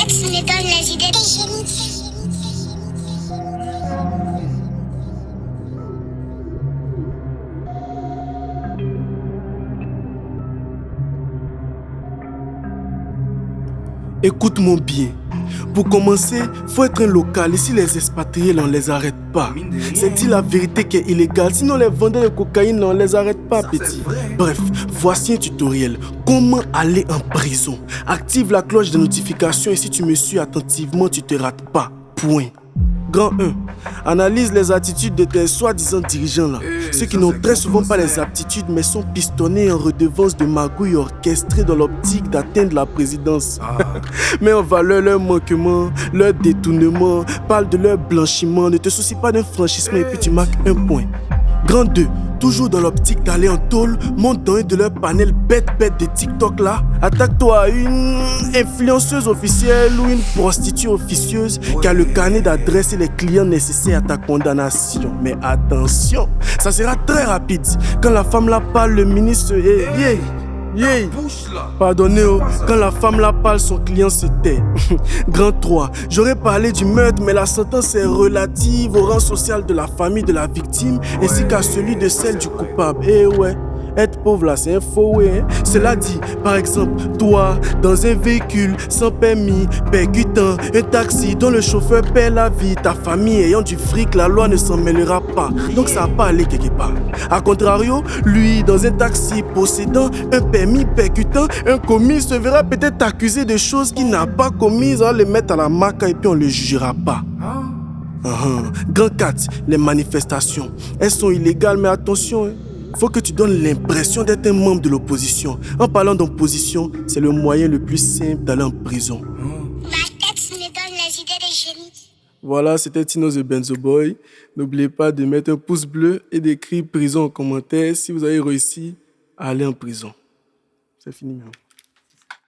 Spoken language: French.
texte me donne les idées des génies. Écoute-moi bien. Pour commencer, faut être un local. Ici, les expatriés, on les arrête pas. C'est dit la vérité qui est illégale. Sinon, les vendeurs de cocaïne, on les arrête pas, petit. Bref, voici un tutoriel. Comment aller en prison? Active la cloche de notification et si tu me suis attentivement, tu te rates pas. Point. Grand 1. Analyse les attitudes de tes soi-disant dirigeants là. Ceux qui n'ont très souvent pas les aptitudes mais sont pistonnés en redevance de magouilles orchestrées dans l'optique d'atteindre la présidence. Mais en valeur leur manquement, leur détournement, parle de leur blanchiment. Ne te soucie pas d'un franchissement et puis tu marques un point. Grand 2. Toujours dans l'optique d'aller en tôle, monte dans un de leurs panels bête de TikTok là. Attaque-toi à une influenceuse officielle ou une prostituée officieuse qui a le carnet d'adresse et les clients nécessaires à ta condamnation. Mais attention, ça sera très rapide. Quand la femme là parle, le ministre pardonnez, quand la femme là parle, son client se tait. Grand 3. J'aurais parlé du meurtre, mais la sentence est relative au rang social de la famille de la victime ainsi qu'à celui de celle du coupable. Eh ouais, être pauvre là, c'est un faux ouais. Cela dit, par exemple, toi, dans un véhicule sans permis, percutant un taxi dont le chauffeur perd la vie, ta famille ayant du fric, la loi ne s'en mêlera pas. Donc ça va pas aller quelque part. A contrario, lui, dans un taxi possédant un permis percutant, un commis se verra peut-être accusé de choses qu'il n'a pas commises. On va le mettre à la maca et puis on le jugera pas. Grand 4, les manifestations. Elles sont illégales, mais attention, faut que tu donnes l'impression d'être un membre de l'opposition. En parlant d'opposition, c'est le moyen le plus simple d'aller en prison. Ma texte me donne les idées des génies. Voilà, c'était Tino the Benzo Boy. N'oubliez pas de mettre un pouce bleu et d'écrire prison en commentaire si vous avez réussi à aller en prison. C'est fini maintenant.